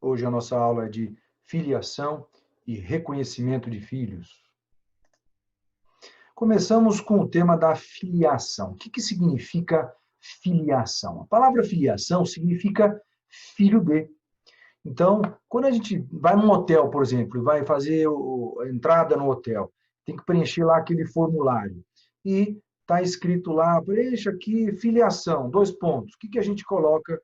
Hoje a nossa aula é de filiação e reconhecimento de filhos. Começamos com o tema da filiação. O que significa filiação? A palavra filiação significa filho de. Então, quando a gente vai num hotel, por exemplo, e vai fazer a entrada no hotel, tem que preencher lá aquele formulário. E está escrito lá, preencha aqui, filiação, 2 pontos. O que a gente coloca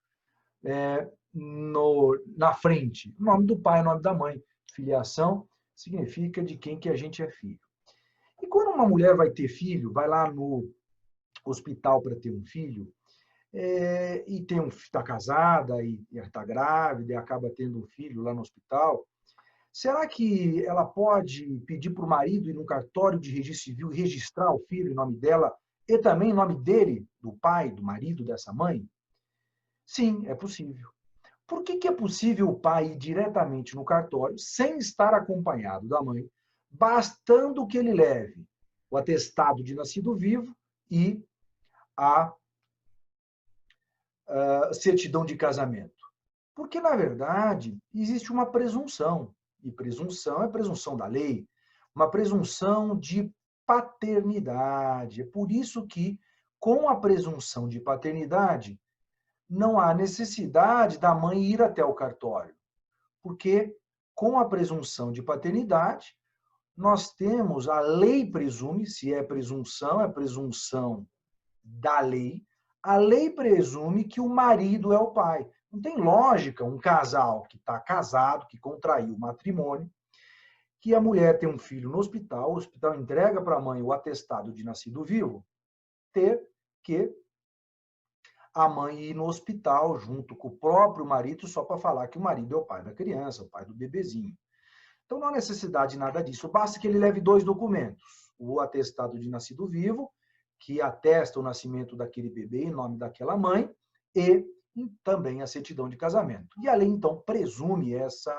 na frente? O nome do pai, o nome da mãe. Filiação significa de quem que a gente é filho. E quando uma mulher vai ter filho, vai lá no hospital para ter um filho, e está casada, e está grávida, e acaba tendo um filho lá no hospital, será que ela pode pedir para o marido ir no cartório de registro civil e registrar o filho em nome dela e também em nome dele, do pai, do marido, dessa mãe? Sim, é possível. Por que é possível o pai ir diretamente no cartório, sem estar acompanhado da mãe, bastando que ele leve o atestado de nascido vivo e a certidão de casamento? Porque, na verdade, existe uma presunção, e presunção é presunção da lei, uma presunção de paternidade. É por isso que, com a presunção de paternidade, não há necessidade da mãe ir até o cartório, porque, com a presunção de paternidade, nós temos, a lei presume, se é presunção da lei, a lei presume que o marido é o pai. Não tem lógica um casal que está casado, que contraiu matrimônio, que a mulher tem um filho no hospital, o hospital entrega para a mãe o atestado de nascido vivo, ter que a mãe ir no hospital junto com o próprio marido só para falar que o marido é o pai da criança, o pai do bebezinho. Então não há necessidade de nada disso, basta que ele leve 2 documentos, o atestado de nascido vivo, que atesta o nascimento daquele bebê em nome daquela mãe, e também a certidão de casamento. E a lei, então, presume essa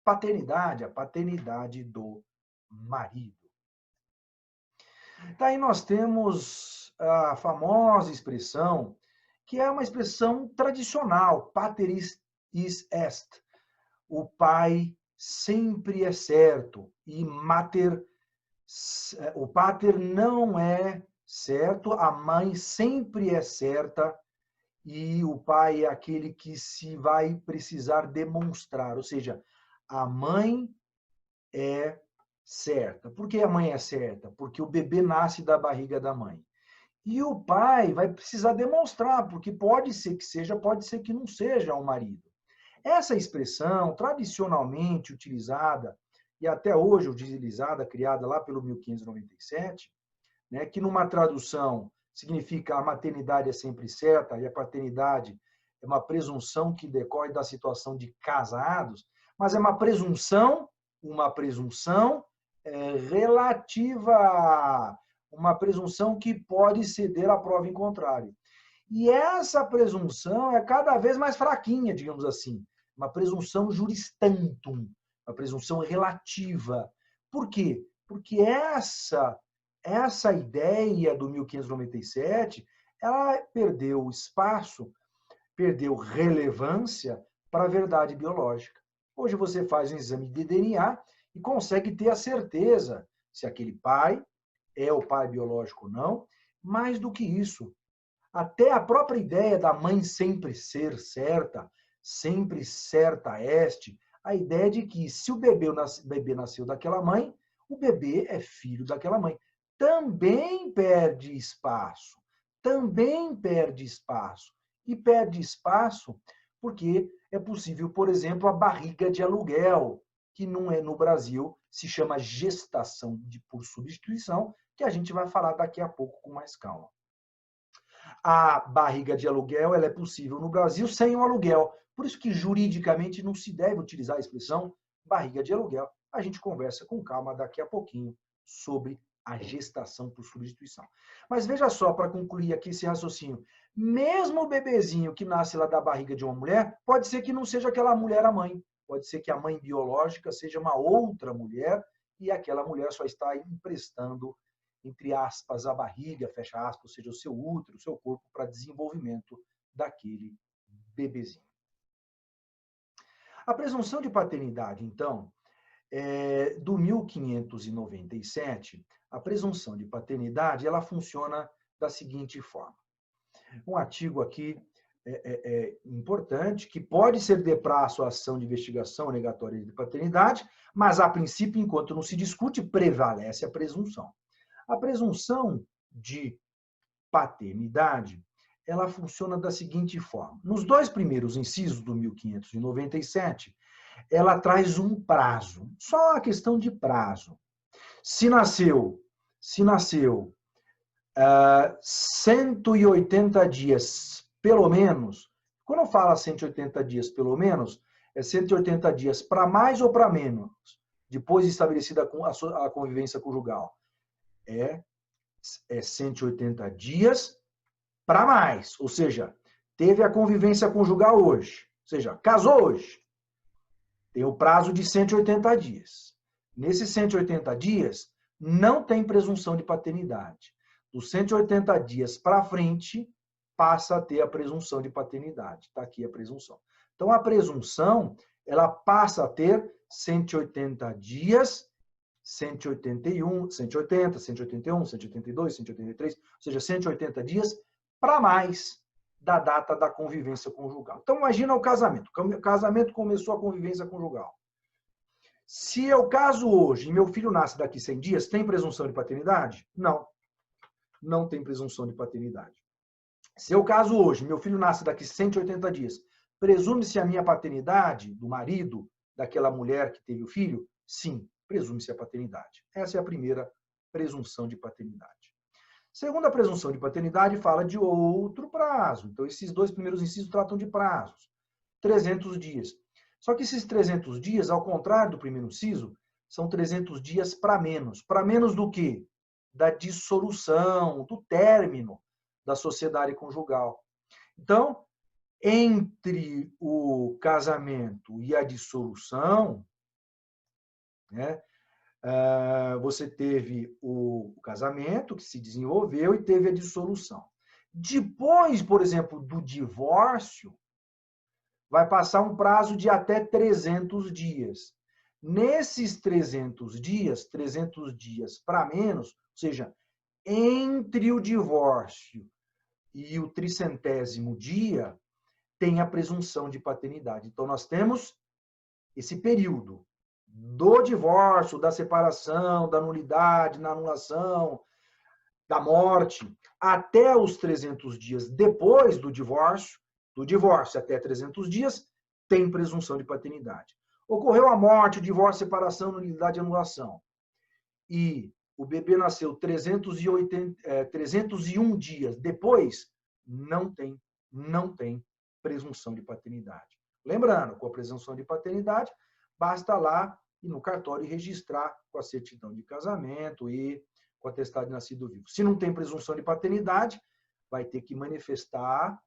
paternidade, a paternidade do marido. Daí nós temos a famosa expressão, que é uma expressão tradicional, pater est. O pai sempre é certo, e o pater não é certo, a mãe sempre é certa, e o pai é aquele que se vai precisar demonstrar, ou seja, a mãe é certa. Por que a mãe é certa? Porque o bebê nasce da barriga da mãe. E o pai vai precisar demonstrar, porque pode ser que seja, pode ser que não seja o marido. Essa expressão, tradicionalmente utilizada, e até hoje utilizada, criada lá pelo 1597, né, que numa tradução significa a maternidade é sempre certa e a paternidade é uma presunção que decorre da situação de casados, mas é uma presunção relativa, uma presunção que pode ceder à prova em contrário. E essa presunção é cada vez mais fraquinha, digamos assim, uma presunção juris-tantum, uma presunção relativa. Por quê? Porque essa ideia do 1597, ela perdeu espaço, perdeu relevância para a verdade biológica. Hoje você faz um exame de DNA e consegue ter a certeza se aquele pai é o pai biológico ou não. Mais do que isso, até a própria ideia da mãe sempre ser certa, sempre certa este, a ideia de que se o bebê nasceu daquela mãe, o bebê é filho daquela mãe. Também perde espaço. Também perde espaço. E perde espaço porque é possível, por exemplo, a barriga de aluguel, que não é no Brasil, se chama gestação por substituição, que a gente vai falar daqui a pouco com mais calma. A barriga de aluguel ela é possível no Brasil sem o aluguel. Por isso que juridicamente não se deve utilizar a expressão barriga de aluguel. A gente conversa com calma daqui a pouquinho sobre a gestação por substituição. Mas veja só, para concluir aqui esse raciocínio, mesmo o bebezinho que nasce lá da barriga de uma mulher, pode ser que não seja aquela mulher a mãe. Pode ser que a mãe biológica seja uma outra mulher e aquela mulher só está emprestando, entre aspas, a barriga, fecha aspas, ou seja, o seu útero, o seu corpo, para desenvolvimento daquele bebezinho. A presunção de paternidade, então, do 1597, a presunção de paternidade, ela funciona da seguinte forma. Um artigo aqui importante, que pode ser de prazo a ação de investigação negatória de paternidade, mas, a princípio, enquanto não se discute, prevalece a presunção. A presunção de paternidade, ela funciona da seguinte forma. Nos dois primeiros incisos do 1597, ela traz um prazo, só a questão de prazo. Se nasceu 180 dias, pelo menos, quando eu falo 180 dias, pelo menos, é 180 dias para mais ou para menos, depois de estabelecida a convivência conjugal. É 180 dias para mais, ou seja, teve a convivência conjugal hoje, ou seja, casou hoje. Tem o prazo de 180 dias. Nesses 180 dias, não tem presunção de paternidade. Dos 180 dias para frente, passa a ter a presunção de paternidade. Está aqui a presunção. Então, a presunção, ela passa a ter 180 dias, 181, 180, 181, 182, 183, ou seja, 180 dias para mais da data da convivência conjugal. Então, imagina o casamento. O casamento começou a convivência conjugal. Se eu caso hoje e meu filho nasce daqui 100 dias, tem presunção de paternidade? Não. Não tem presunção de paternidade. Se eu caso hoje, meu filho nasce daqui 180 dias, presume-se a minha paternidade do marido daquela mulher que teve o filho? Sim, presume-se a paternidade. Essa é a primeira presunção de paternidade. Segunda presunção de paternidade fala de outro prazo. Então, esses dois primeiros incisos tratam de prazos. 300 dias. Só que esses 300 dias, ao contrário do primeiro inciso, são 300 dias para menos. Para menos do quê? Da dissolução, do término da sociedade conjugal. Então, entre o casamento e a dissolução, né, você teve o casamento que se desenvolveu e teve a dissolução. Depois, por exemplo, do divórcio, vai passar um prazo de até 300 dias. Nesses 300 dias para menos, ou seja, entre o divórcio e o 300º dia, tem a presunção de paternidade. Então, nós temos esse período do divórcio, da separação, da nulidade, na anulação, da morte, até os 300 dias depois do divórcio até 300 dias, tem presunção de paternidade. Ocorreu a morte, o divórcio, separação, nulidade e anulação. E o bebê nasceu 301 dias depois, não tem presunção de paternidade. Lembrando, com a presunção de paternidade, basta lá ir no cartório e registrar com a certidão de casamento e com a atestado de nascido vivo. Se não tem presunção de paternidade, vai ter que manifestar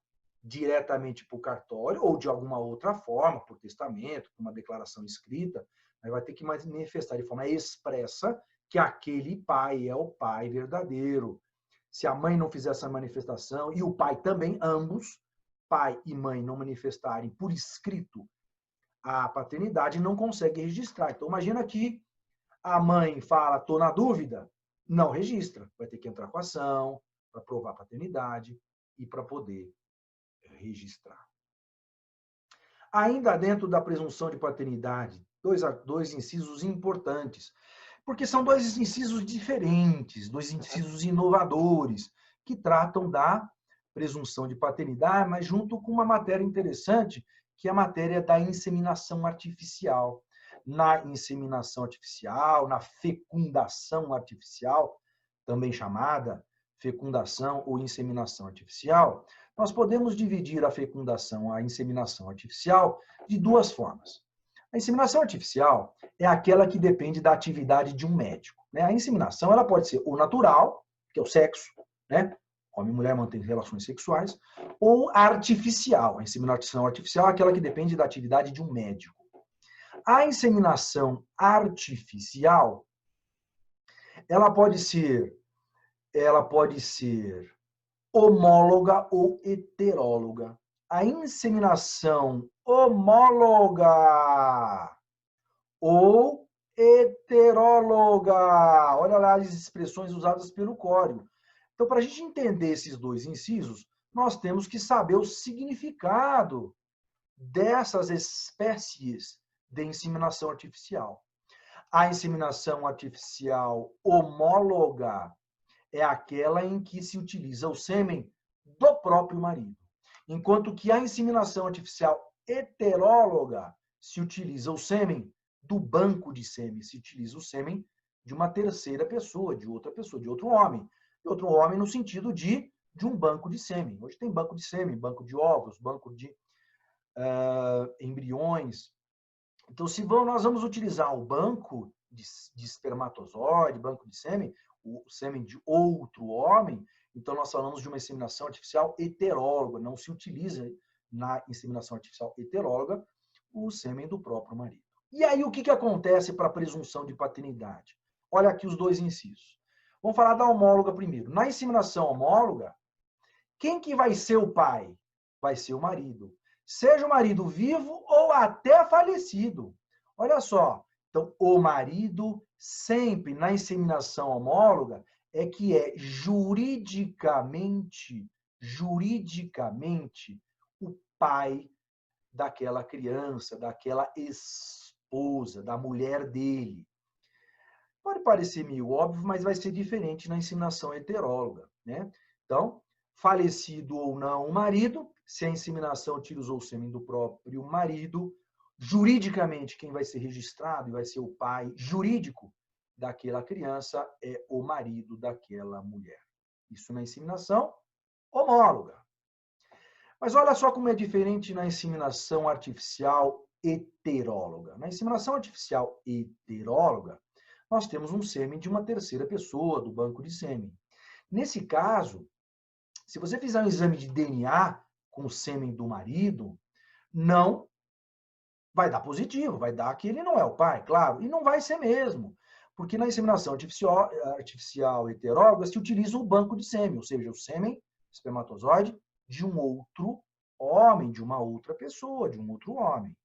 diretamente para o cartório ou de alguma outra forma, por testamento, por uma declaração escrita, mas vai ter que manifestar de forma expressa que aquele pai é o pai verdadeiro. Se a mãe não fizer essa manifestação, e o pai também, ambos, pai e mãe, não manifestarem por escrito a paternidade, não consegue registrar. Então, imagina que a mãe fala, estou na dúvida, não registra. Vai ter que entrar com a ação para provar a paternidade e para poder registrar. Ainda dentro da presunção de paternidade, dois incisos importantes, porque são dois incisos diferentes, dois incisos inovadores, que tratam da presunção de paternidade, mas junto com uma matéria interessante, que é a matéria da inseminação artificial. Na inseminação artificial, na fecundação artificial, também chamada fecundação ou inseminação artificial, nós podemos dividir a fecundação, a inseminação artificial, de duas formas. A inseminação artificial é aquela que depende da atividade de um médico. A inseminação ela pode ser ou natural, que é o sexo, né? Homem e mulher mantêm relações sexuais, ou artificial. A inseminação artificial é aquela que depende da atividade de um médico. A inseminação artificial, ela pode ser homóloga ou heteróloga. a inseminação homóloga ou heteróloga. Olha lá as expressões usadas pelo Código. Então, para a gente entender esses dois incisos, nós temos que saber o significado dessas espécies de inseminação artificial. A inseminação artificial homóloga é aquela em que se utiliza o sêmen do próprio marido, enquanto que a inseminação artificial heteróloga se utiliza o sêmen do banco de sêmen, se utiliza o sêmen de uma terceira pessoa, de outra pessoa, de outro homem no sentido de um banco de sêmen. Hoje tem banco de sêmen, banco de ovos, banco de embriões. Então, se nós vamos utilizar o banco de espermatozoide, banco de sêmen, o sêmen de outro homem, então nós falamos de uma inseminação artificial heteróloga. Não se utiliza na inseminação artificial heteróloga o sêmen do próprio marido. E aí, o que acontece para a presunção de paternidade? Olha aqui os dois incisos. Vamos falar da homóloga primeiro. Na inseminação homóloga, quem que vai ser o pai? Vai ser o marido. Seja o marido vivo ou até falecido. Olha só. Então, o marido, sempre na inseminação homóloga, é que é juridicamente, o pai daquela criança, daquela esposa, da mulher dele. Pode parecer meio óbvio, mas vai ser diferente na inseminação heteróloga, né? Então, falecido ou não o marido, se a inseminação utilizou o sêmen do próprio marido, juridicamente quem vai ser registrado e vai ser o pai jurídico daquela criança é o marido daquela mulher. Isso na inseminação homóloga. Mas olha só como é diferente na inseminação artificial heteróloga. Na inseminação artificial heteróloga, nós temos um sêmen de uma terceira pessoa, do banco de sêmen. Nesse caso, se você fizer um exame de DNA com o sêmen do marido, não vai dar positivo, vai dar que ele não é o pai, claro, e não vai ser mesmo, porque na inseminação artificial heteróloga se utiliza o banco de sêmen, ou seja, o sêmen espermatozoide de um outro homem, de uma outra pessoa, de um outro homem.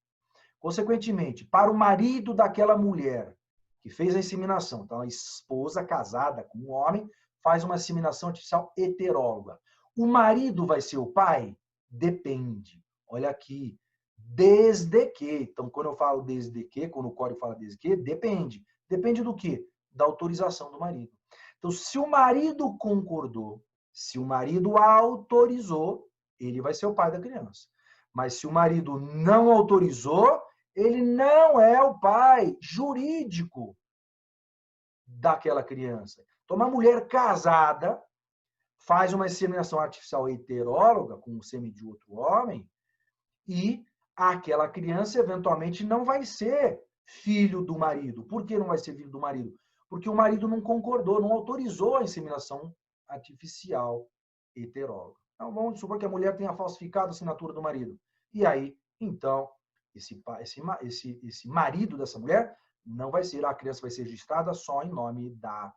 Consequentemente, para o marido daquela mulher que fez a inseminação, então a esposa casada com um homem, faz uma inseminação artificial heteróloga. O marido vai ser o pai? Depende. Olha aqui. Desde que. Então, quando eu falo desde que, quando o código fala desde que, depende. Depende do quê? Da autorização do marido. Então, se o marido concordou, se o marido autorizou, ele vai ser o pai da criança. Mas se o marido não autorizou, ele não é o pai jurídico daquela criança. Então, uma mulher casada faz uma inseminação artificial heteróloga com o sêmen de outro homem e aquela criança eventualmente não vai ser filho do marido. Por que não vai ser filho do marido? Porque o marido não concordou, não autorizou a inseminação artificial heteróloga. Então, vamos supor que a mulher tenha falsificado a assinatura do marido. E aí, então, esse marido dessa mulher não vai ser, a criança vai ser registrada só em nome da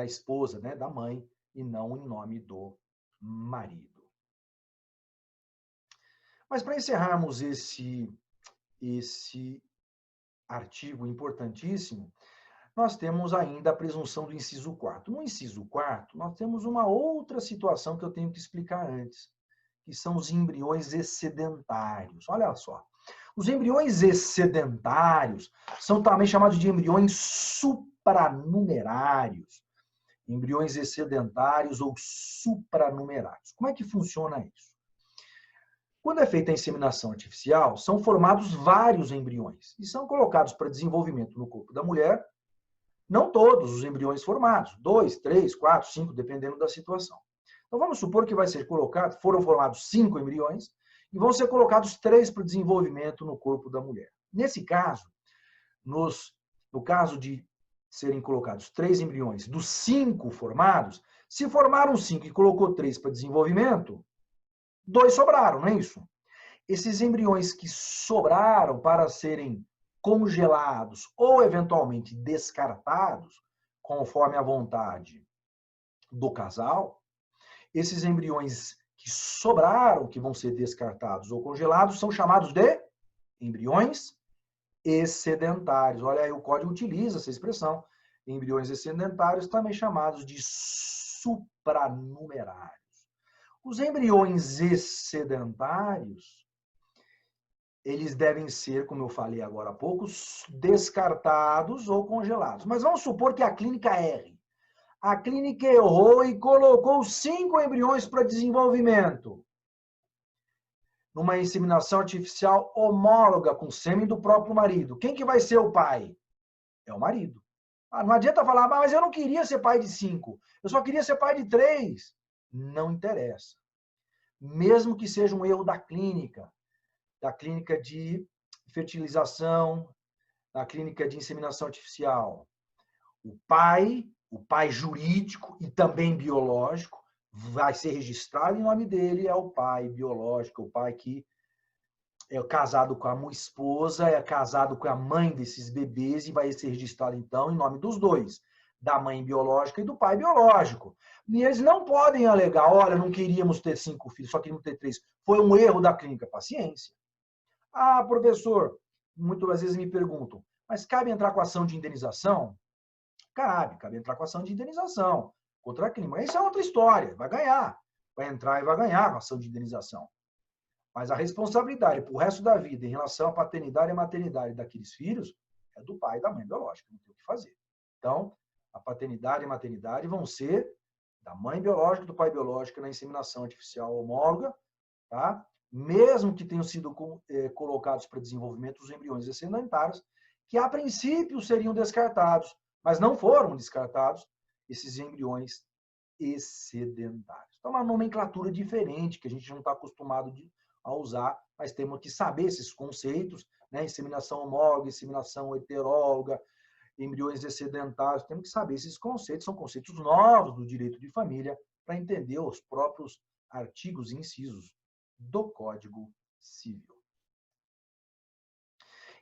esposa, né, da mãe, e não em nome do marido. Mas para encerrarmos esse artigo importantíssimo, nós temos ainda a presunção do inciso 4º. No inciso 4º, nós temos uma outra situação que eu tenho que explicar antes, que são os embriões excedentários. Olha só. Os embriões excedentários são também chamados de embriões supranumerários. Embriões excedentários ou supranumerários. Como é que funciona isso? Quando é feita a inseminação artificial, são formados vários embriões e são colocados para desenvolvimento no corpo da mulher. Não todos os embriões formados, 2, 3, 4, 5, dependendo da situação. Então vamos supor que foram formados 5 embriões e vão ser colocados 3 para o desenvolvimento no corpo da mulher. Nesse caso, no caso de serem colocados 3 embriões dos 5 formados, se formaram 5 e colocou 3 para desenvolvimento, 2 sobraram, não é isso? Esses embriões que sobraram para serem congelados ou eventualmente descartados, conforme a vontade do casal, Esses embriões que sobraram, que vão ser descartados ou congelados, são chamados de embriões excedentários. Olha aí, o código utiliza essa expressão. Embriões excedentários, também chamados de supranumerários. Os embriões excedentários, eles devem ser, como eu falei agora há pouco, descartados ou congelados. Mas vamos supor que a clínica erre. A clínica errou e colocou 5 embriões para desenvolvimento. Numa inseminação artificial homóloga com sêmen do próprio marido. Quem que vai ser o pai? É o marido. Não adianta falar, mas eu não queria ser pai de 5. Eu só queria ser pai de 3. Não interessa. Mesmo que seja um erro da clínica de fertilização, da clínica de inseminação artificial. O pai jurídico e também biológico, vai ser registrado em nome dele, é o pai biológico, o pai que é casado com a esposa, é casado com a mãe desses bebês e vai ser registrado, então, em nome dos dois, da mãe biológica e do pai biológico. E eles não podem alegar, olha, não queríamos ter 5 filhos, só queríamos ter 3. Foi um erro da clínica. Paciência. Ah, professor, muitas vezes me perguntam, mas cabe entrar com ação de indenização? Cabe entrar com ação de indenização contra a clínica. Isso é outra história, vai ganhar. Vai entrar e vai ganhar com ação de indenização. Mas a responsabilidade pro resto da vida em relação à paternidade e maternidade daqueles filhos é do pai e da mãe biológica, não tem o que fazer. Então, a paternidade e a maternidade vão ser da mãe biológica e do pai biológico na inseminação artificial homóloga, tá? Mesmo que tenham sido colocados para desenvolvimento os embriões excedentários, que a princípio seriam descartados, mas não foram descartados esses embriões excedentários. Então, uma nomenclatura diferente, que a gente não está acostumado a usar, mas temos que saber esses conceitos, né? Inseminação homóloga, inseminação heteróloga, embriões excedentários, temos que saber esses conceitos, são conceitos novos do direito de família, para entender os próprios artigos e incisos do Código Civil.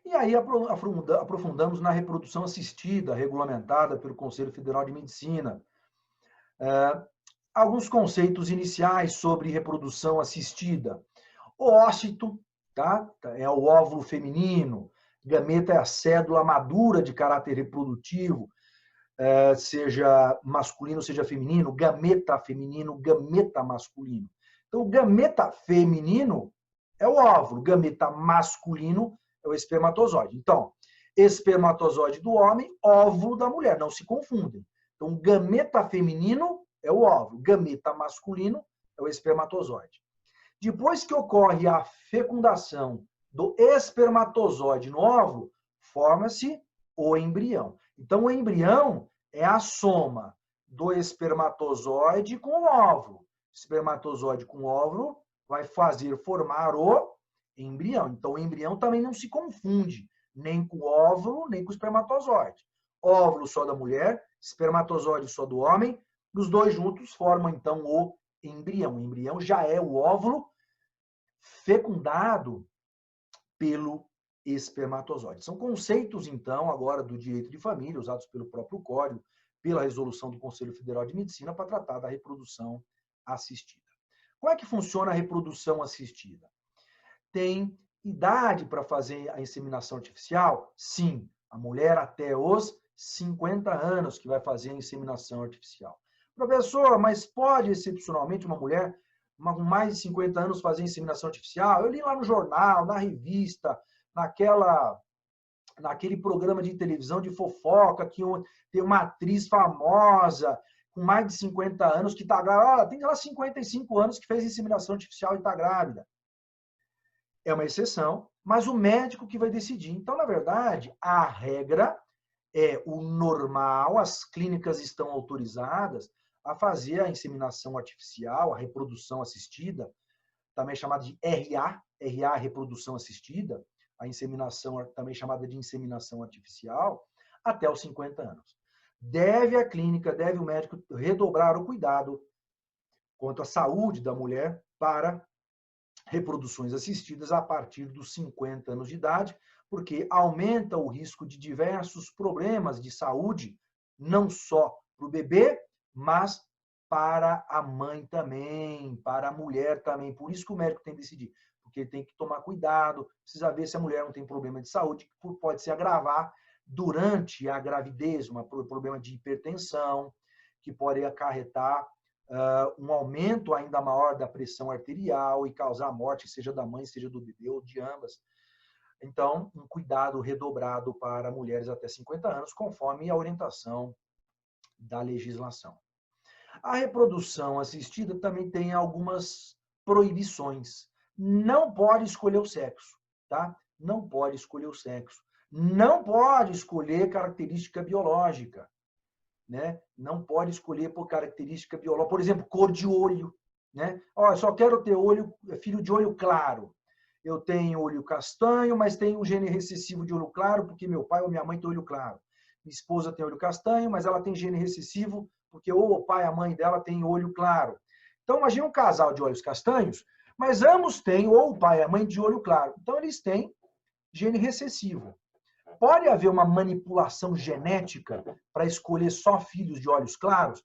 E aí aprofundamos na reprodução assistida, regulamentada pelo Conselho Federal de Medicina. Alguns conceitos iniciais sobre reprodução assistida. O ócito, tá? É o óvulo feminino, gameta é a cédula madura de caráter reprodutivo, seja masculino, seja feminino, gameta feminino, gameta masculino. Então, o gameta feminino é o óvulo, gameta masculino é o espermatozoide. Então, espermatozoide do homem, óvulo da mulher, não se confundem. Então, gameta feminino é o óvulo, gameta masculino é o espermatozoide. Depois que ocorre a fecundação do espermatozoide no óvulo, forma-se o embrião. Então, o embrião é a soma do espermatozoide com o óvulo. Espermatozoide com óvulo vai formar o embrião. Então, o embrião também não se confunde, nem com o óvulo, nem com o espermatozoide. Óvulo só da mulher, espermatozoide só do homem, os dois juntos formam, então, o embrião. O embrião já é o óvulo fecundado pelo espermatozoide. São conceitos, então, agora do direito de família, usados pelo próprio Código, pela resolução do Conselho Federal de Medicina, para tratar da reprodução assistida. Como é que funciona a reprodução assistida? Tem idade para fazer a inseminação artificial? Sim, a mulher até os 50 anos que vai fazer a inseminação artificial. Professor, mas pode, excepcionalmente, uma mulher com mais de 50 anos fazer inseminação artificial? Eu li lá no jornal, na revista, naquele programa de televisão de fofoca, que tem uma atriz famosa com mais de 50 anos que está grávida. Olha, tem lá 55 anos que fez inseminação artificial e está grávida. É uma exceção, mas o médico que vai decidir. Então, na verdade, a regra é o normal, as clínicas estão autorizadas a fazer a inseminação artificial, a reprodução assistida, também chamada de RA, RA reprodução assistida, a inseminação também chamada de inseminação artificial, até os 50 anos. Deve a clínica, deve o médico redobrar o cuidado quanto à saúde da mulher para reproduções assistidas a partir dos 50 anos de idade, porque aumenta o risco de diversos problemas de saúde, não só para o bebê, mas para a mãe também, para a mulher também. Por isso que o médico tem que decidir, porque ele tem que tomar cuidado, precisa ver se a mulher não tem problema de saúde, que pode se agravar durante a gravidez, um problema de hipertensão, que pode acarretar um aumento ainda maior da pressão arterial e causar a morte, seja da mãe, seja do bebê ou de ambas. Então, um cuidado redobrado para mulheres até 50 anos, conforme a orientação da legislação. A reprodução assistida também tem algumas proibições. Não pode escolher o sexo, tá? Não pode escolher o sexo. Não pode escolher característica biológica, né? Não pode escolher por característica biológica, por exemplo, cor de olho, né? Ó, eu só quero ter filho de olho claro. Eu tenho olho castanho, mas tenho um gene recessivo de olho claro, porque meu pai ou minha mãe tem olho claro. Minha esposa tem olho castanho, mas ela tem gene recessivo, porque ou o pai ou a mãe dela tem olho claro. Então, imagina um casal de olhos castanhos, mas ambos têm, ou o pai e a mãe, de olho claro. Então, eles têm gene recessivo. Pode haver uma manipulação genética para escolher só filhos de olhos claros?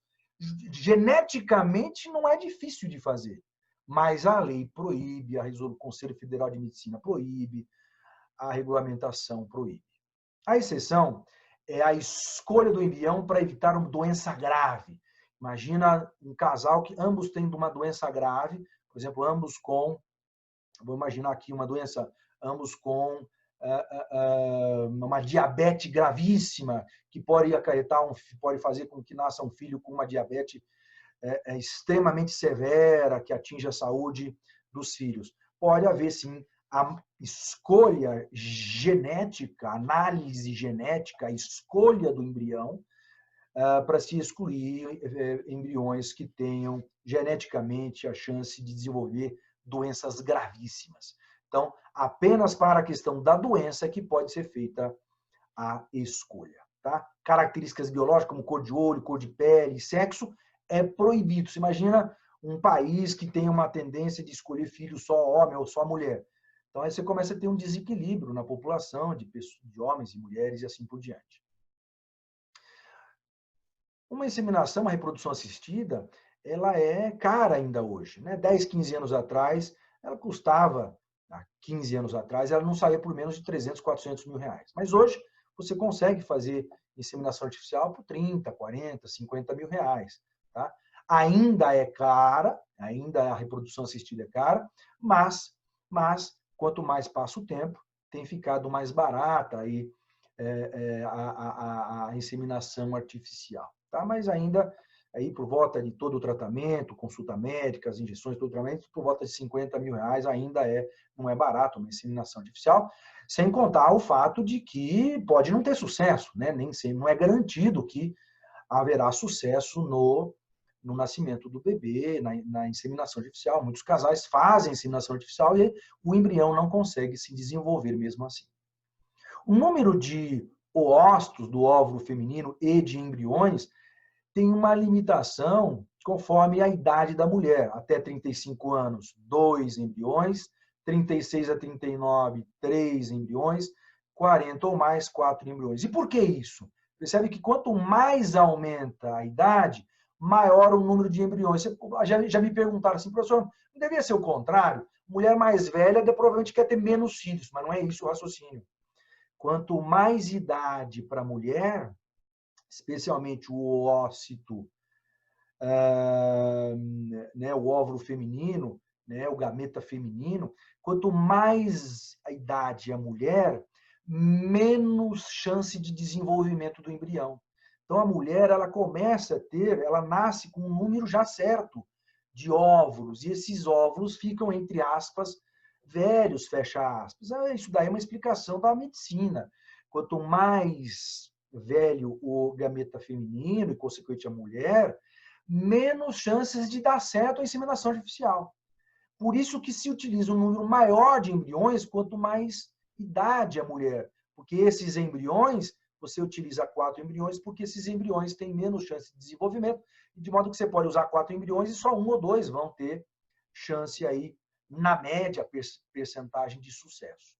Geneticamente não é difícil de fazer, mas a lei proíbe, o Conselho Federal de Medicina proíbe, a regulamentação proíbe. A exceção é a escolha do embrião para evitar uma doença grave. Imagina um casal que ambos têm uma doença grave, por exemplo, ambos com, vou imaginar aqui uma doença, ambos com uma diabetes gravíssima, que pode acarretar, pode fazer com que nasça um filho com uma diabetes extremamente severa, que atinja a saúde dos filhos. Pode haver, sim, a escolha genética, análise genética, a escolha do embrião, para se excluir embriões que tenham geneticamente a chance de desenvolver doenças gravíssimas. Então, apenas para a questão da doença que pode ser feita a escolha. Tá? Características biológicas, como cor de olho, cor de pele, sexo, é proibido. Você imagina um país que tem uma tendência de escolher filho só homem ou só mulher. Então, aí você começa a ter um desequilíbrio na população de homens e mulheres e assim por diante. Uma inseminação, uma reprodução assistida, ela é cara ainda hoje. Né? 10, 15 anos atrás, ela custava, há 15 anos atrás, ela não saía por menos de 300, 400 mil reais. Mas hoje, você consegue fazer inseminação artificial por 30, 40, 50 mil reais. Tá? Ainda é cara, ainda a reprodução assistida é cara, mas quanto mais passa o tempo, tem ficado mais barata aí, a inseminação artificial. Tá? Mas ainda aí por volta de todo o tratamento, consulta médica, as injeções, todo o tratamento, por volta de 50 mil reais ainda não é barato uma inseminação artificial, sem contar o fato de que pode não ter sucesso, né? Nem sempre, não é garantido que haverá sucesso no nascimento do bebê, na inseminação artificial. Muitos casais fazem inseminação artificial e o embrião não consegue se desenvolver mesmo assim. O número de oócitos do óvulo feminino e de embriões tem uma limitação conforme a idade da mulher. Até 35 anos, 2 embriões, 36 a 39, 3 embriões, 40 ou mais, 4 embriões. E por que isso? Percebe que quanto mais aumenta a idade, maior o número de embriões. Você já me perguntaram assim, professor, não deveria ser o contrário? Mulher mais velha provavelmente quer ter menos filhos, mas não é isso o raciocínio. Quanto mais idade para a mulher, especialmente o oócito, né, o óvulo feminino, né, o gameta feminino, quanto mais a idade a mulher, menos chance de desenvolvimento do embrião. Então a mulher, ela começa a ter, ela nasce com um número já certo de óvulos, e esses óvulos ficam, entre aspas, velhos, fecha aspas. Isso daí é uma explicação da medicina. Quanto mais velho o gameta feminino e, consequentemente, a mulher, menos chances de dar certo a inseminação artificial. Por isso que se utiliza um número maior de embriões, quanto mais idade a mulher. Porque esses embriões, você utiliza 4 embriões, porque esses embriões têm menos chance de desenvolvimento, de modo que você pode usar 4 embriões e só 1 ou 2 vão ter chance aí, na média, percentagem de sucesso.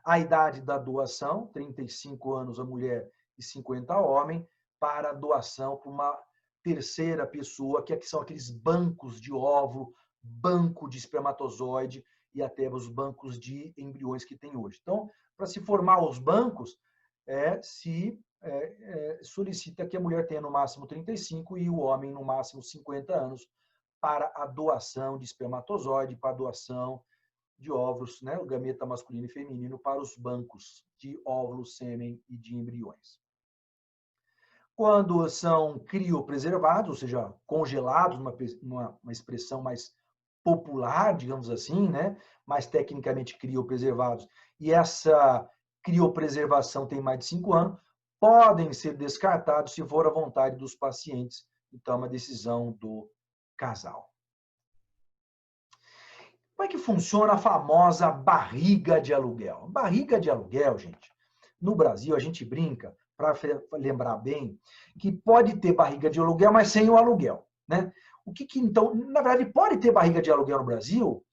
A idade da doação, 35 anos a mulher e 50 homem, para a doação para uma terceira pessoa, que são aqueles bancos de óvulo, banco de espermatozoide e até os bancos de embriões que tem hoje. Então, para se formar os bancos, solicita que a mulher tenha no máximo 35 e o homem no máximo 50 anos para a doação de espermatozoide, para a doação de óvulos, né, o gameta masculino e feminino, para os bancos de óvulos, sêmen e de embriões. Quando são criopreservados, ou seja, congelados, uma expressão mais popular, digamos assim, né, mais tecnicamente criopreservados, e essa criopreservação tem mais de 5 anos, podem ser descartados se for a vontade dos pacientes. Então, é uma decisão do casal. Como é que funciona a famosa barriga de aluguel? Barriga de aluguel, gente, no Brasil a gente brinca, para lembrar bem, que pode ter barriga de aluguel, mas sem o aluguel, né? Então, na verdade, pode ter barriga de aluguel no Brasil?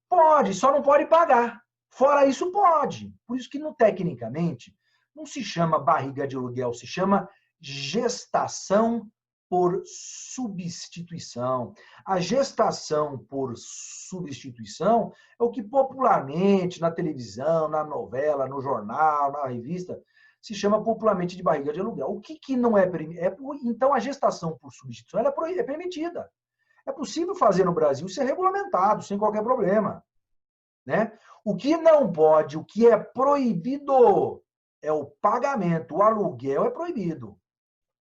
Pode, só não pode pagar. Fora isso, pode. Por isso que, tecnicamente, não se chama barriga de aluguel, se chama gestação por substituição. A gestação por substituição é o que popularmente, na televisão, na novela, no jornal, na revista, se chama popularmente de barriga de aluguel. O que não é permitido? Então, a gestação por substituição ela é permitida. É possível fazer no Brasil, ser regulamentado, sem qualquer problema. Né? O que não pode, o que é proibido é o pagamento. O aluguel é proibido.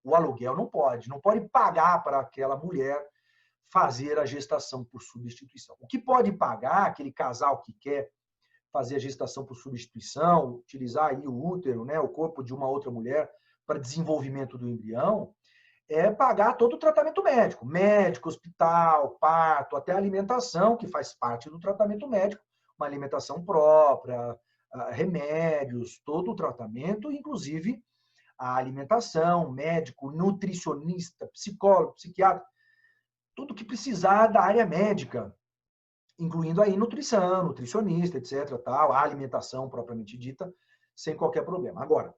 O aluguel não pode pagar para aquela mulher fazer a gestação por substituição. O que pode pagar, aquele casal que quer fazer a gestação por substituição, utilizar aí o útero, né, o corpo de uma outra mulher para desenvolvimento do embrião, é pagar todo o tratamento médico, hospital, parto, até alimentação, que faz parte do tratamento médico, uma alimentação própria, remédios, todo o tratamento, inclusive a alimentação, médico, nutricionista, psicólogo, psiquiatra, tudo que precisar da área médica, incluindo aí nutrição, nutricionista, etc., tal, a alimentação propriamente dita, sem qualquer problema. Agora,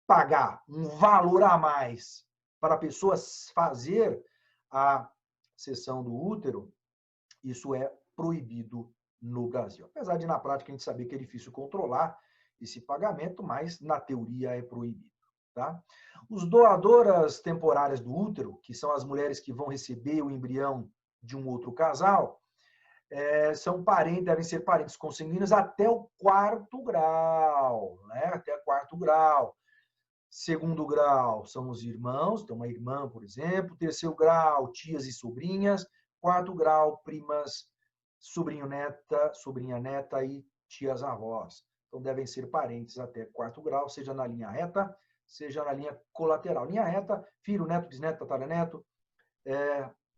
pagar um valor a mais para a pessoa fazer a seção do útero, isso é proibido no Brasil. Apesar de, na prática, a gente saber que é difícil controlar esse pagamento, mas, na teoria, é proibido. Tá? Os doadoras temporárias do útero, que são as mulheres que vão receber o embrião de um outro casal, são parentes, devem ser parentes consanguíneos até o 4º grau, né? Até 4º grau. 2º grau são os irmãos, então uma irmã, por exemplo. 3º grau, tias e sobrinhas. 4º grau, primas, sobrinho neta, sobrinha neta e tias avós. Então devem ser parentes até 4º grau, seja na linha reta, seja na linha colateral. Linha reta, filho, neto, bisneto, tataraneto,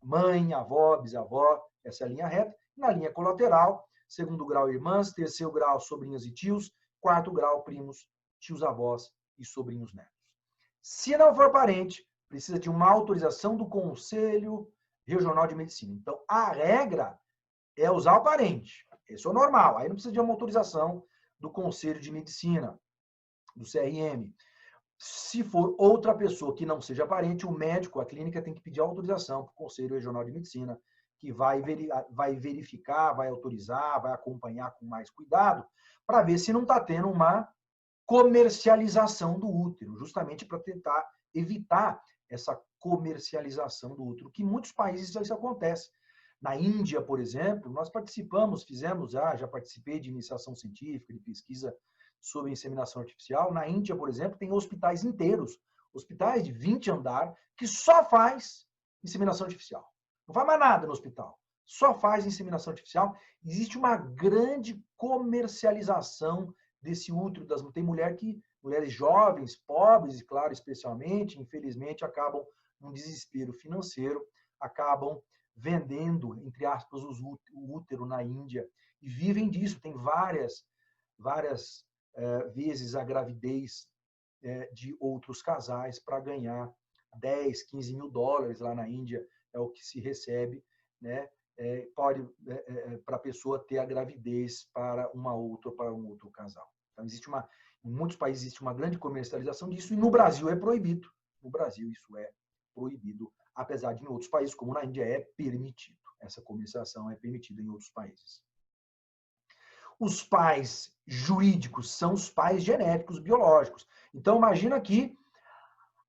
mãe, avó, bisavó, essa é a linha reta. Na linha colateral, 2º grau, irmãs, 3º grau, sobrinhos e tios, 4º grau, primos, tios, avós e sobrinhos netos. Se não for parente, precisa de uma autorização do Conselho Regional de Medicina. Então, a regra é usar o parente. Isso é o normal. Aí não precisa de uma autorização do Conselho de Medicina, do CRM. Se for outra pessoa que não seja parente, o médico, a clínica, tem que pedir autorização para o Conselho Regional de Medicina, que vai verificar, vai autorizar, vai acompanhar com mais cuidado, para ver se não está tendo uma comercialização do útero, justamente para tentar evitar essa comercialização do útero, que em muitos países isso acontece. Na Índia, por exemplo, nós fizemos, já participei de iniciação científica, de pesquisa sobre inseminação artificial. Na Índia, por exemplo, tem hospitais inteiros, hospitais de 20 andar, que só faz inseminação artificial. Não faz mais nada no hospital, só faz inseminação artificial. Existe uma grande comercialização desse útero. Tem mulheres jovens, pobres, claro, especialmente, infelizmente, acabam num desespero financeiro, acabam vendendo, entre aspas, o útero na Índia e vivem disso. Tem várias vezes a gravidez de outros casais para ganhar 10, 15 mil dólares lá na Índia, é o que se recebe, né? Para a pessoa ter a gravidez para um outro casal. Então, em muitos países existe uma grande comercialização disso, e no Brasil é proibido. No Brasil isso é proibido apesar de em outros países, como na Índia, é permitido. Essa comercialização é permitida em outros países. Os pais jurídicos são os pais genéticos biológicos. Então, imagina que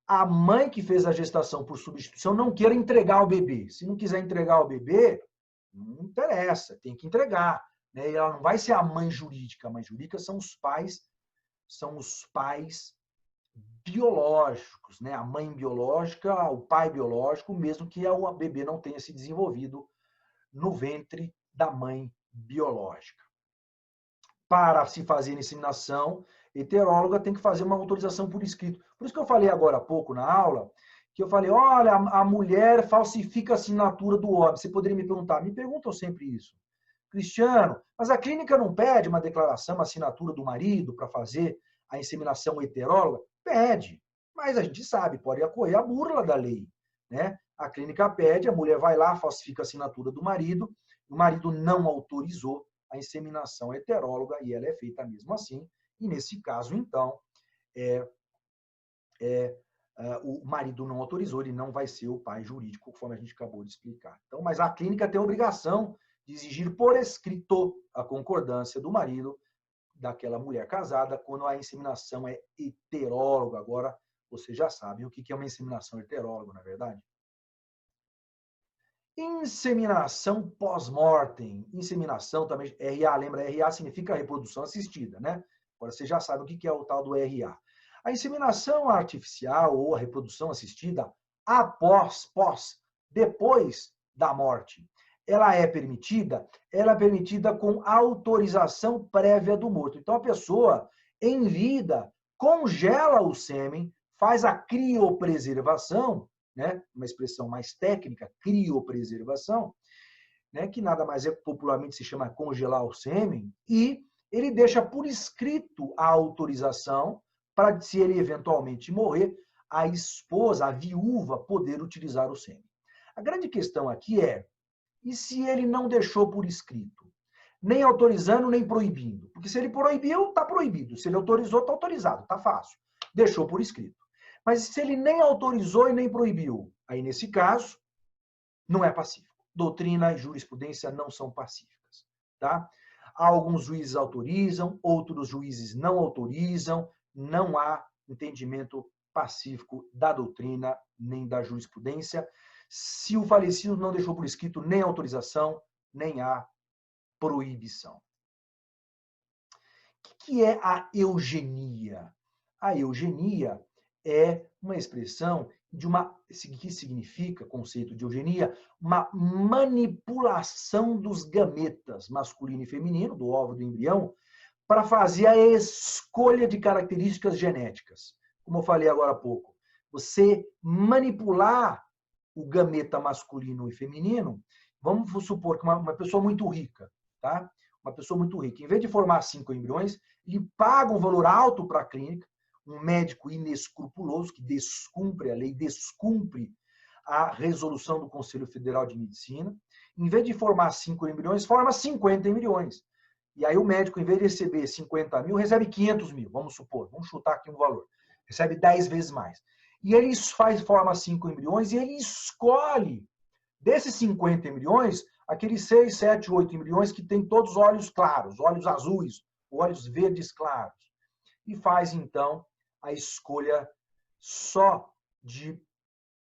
a mãe que fez a gestação por substituição não queira entregar o bebê. Se não quiser entregar o bebê, não interessa, tem que entregar. Né? E ela não vai ser a mãe jurídica. A mãe jurídica são os pais biológicos, né? A mãe biológica, o pai biológico, mesmo que o bebê não tenha se desenvolvido no ventre da mãe biológica. Para se fazer inseminação heteróloga, tem que fazer uma autorização por escrito. Por isso que eu falei agora há pouco na aula, que eu falei, olha, a mulher falsifica a assinatura do óbito. Você poderia me perguntar, me perguntam sempre isso. Cristiano, mas a clínica não pede uma declaração, uma assinatura do marido para fazer a inseminação heteróloga? Pede, mas a gente sabe, pode ocorrer a burla da lei. Né? A clínica pede, a mulher vai lá, falsifica a assinatura do marido, o marido não autorizou a inseminação heteróloga e ela é feita mesmo assim. E nesse caso, então, o marido não autorizou, ele não vai ser o pai jurídico, conforme a gente acabou de explicar. Então, mas a clínica tem a obrigação de exigir por escrito a concordância do marido daquela mulher casada quando a inseminação é heteróloga. Agora, vocês já sabem o que é uma inseminação heteróloga, não é verdade? Inseminação pós-mortem. Inseminação também, RA, lembra, RA significa reprodução assistida, né? Agora você já sabe o que é o tal do RA. A inseminação artificial ou a reprodução assistida depois da morte. Ela é permitida com autorização prévia do morto. Então a pessoa, em vida, congela o sêmen, faz a criopreservação, né? Uma expressão mais técnica, criopreservação, né? Que nada mais é, popularmente se chama congelar o sêmen, e ele deixa por escrito a autorização para, se ele eventualmente morrer, a esposa, a viúva, poder utilizar o sêmen. A grande questão aqui é, e se ele não deixou por escrito? Nem autorizando, nem proibindo. Porque se ele proibiu, está proibido. Se ele autorizou, está autorizado. Está fácil. Deixou por escrito. Mas se ele nem autorizou e nem proibiu, aí nesse caso, não é pacífico. Doutrina e jurisprudência não são pacíficas. Tá? Alguns juízes autorizam, outros juízes não autorizam, não há entendimento pacífico da doutrina nem da jurisprudência. Se o falecido não deixou por escrito nem autorização, nem há proibição. O que é a eugenia? A eugenia é uma expressão que significa, conceito de eugenia, uma manipulação dos gametas masculino e feminino, do óvulo do embrião, para fazer a escolha de características genéticas. Como eu falei agora há pouco, você manipular o gameta masculino e feminino, vamos supor que uma pessoa muito rica, tá? Uma pessoa muito rica, em vez de formar 5 embriões, ele paga um valor alto para a clínica, um médico inescrupuloso que descumpre a lei, descumpre a resolução do Conselho Federal de Medicina. Em vez de formar 5 embriões, forma 50 embriões. E aí o médico, em vez de receber 50 mil, recebe 500 mil, vamos supor, vamos chutar aqui um valor. Recebe 10 vezes mais. E ele forma 5 embriões e ele escolhe, desses 50 embriões, aqueles 6, 7, 8 embriões que têm todos olhos claros, olhos azuis, olhos verdes claros. E faz, então, a escolha só de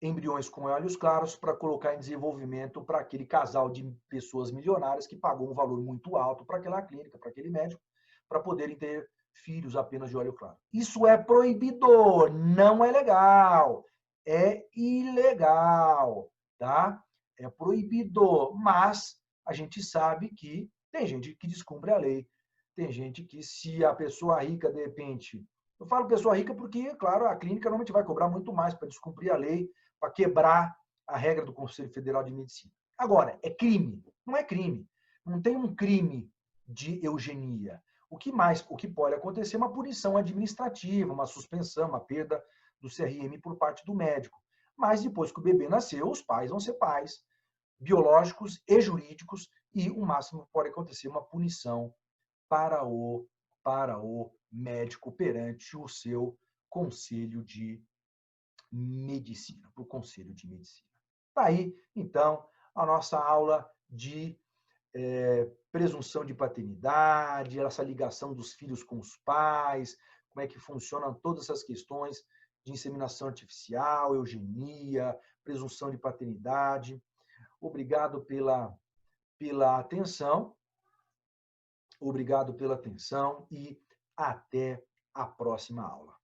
embriões com olhos claros para colocar em desenvolvimento para aquele casal de pessoas milionárias que pagou um valor muito alto para aquela clínica, para aquele médico, para poderem ter filhos apenas de olho claro. Isso é proibido, não é legal, é ilegal, tá? É proibido, mas a gente sabe que tem gente que descumpre a lei, tem gente que, se a pessoa rica, de repente, eu falo pessoa rica porque, claro, a clínica normalmente vai cobrar muito mais para descumprir a lei, para quebrar a regra do Conselho Federal de Medicina. Agora, é crime? Não é crime. Não tem um crime de eugenia. O que pode acontecer é uma punição administrativa, uma suspensão, uma perda do CRM por parte do médico. Mas depois que o bebê nasceu, os pais vão ser pais biológicos e jurídicos e o máximo que pode acontecer é uma punição para o médico perante o seu conselho de medicina, para o conselho de medicina. Tá aí, então, a nossa aula de presunção de paternidade, essa ligação dos filhos com os pais, como é que funcionam todas essas questões de inseminação artificial, eugenia, presunção de paternidade. Obrigado pela atenção, obrigado pela atenção e até a próxima aula.